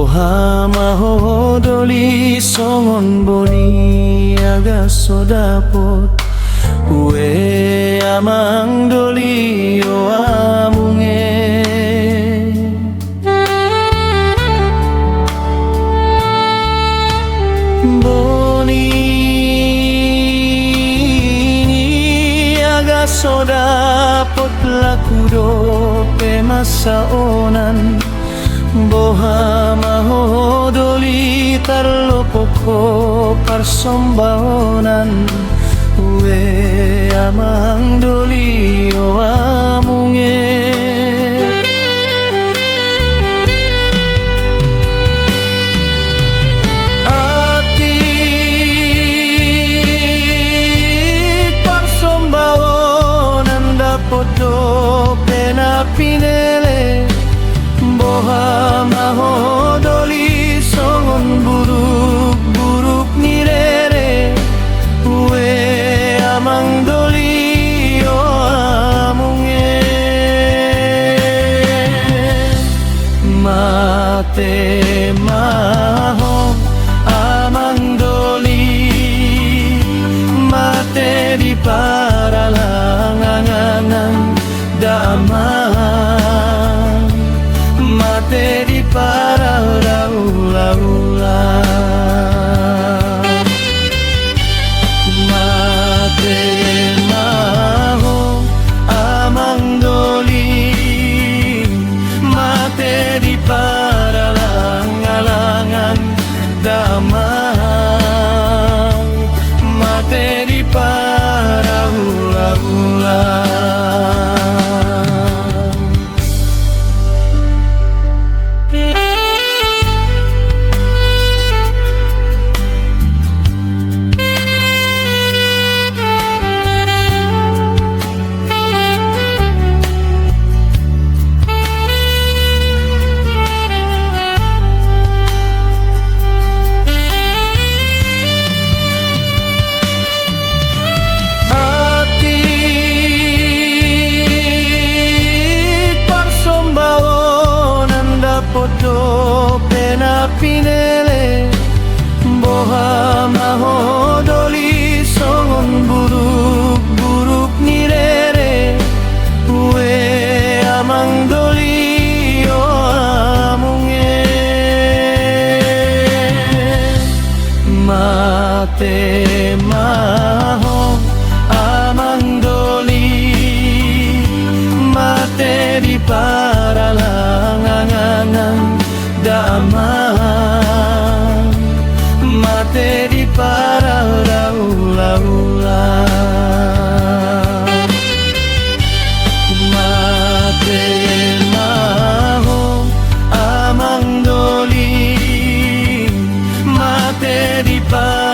Boha mahodoli songon boni aga sodapot Ue amang doli o amunge Boni aga sodapot lakudo pe masaonan Boha mahodoli tarlopoko parsombaonan Ue amang doli o amunge Ati parsombaonan dapoto pena pinele Boha mahodoli songon buruk-buruk nirere Ue amang doli o amunge Mate maho amang doli Mate di paralangangan damang Mate di para ula-ula Mate maho amang doli Mate di para langalangan damang Mate di para ula-ula Podo pena pinele Boha mahodoli songon buruk-buruk nirere Ue amang doli o amunge Mate maho amang doli Mate di paralangangan damang Mate di para ula-ula Mate maho amang doli Mate di para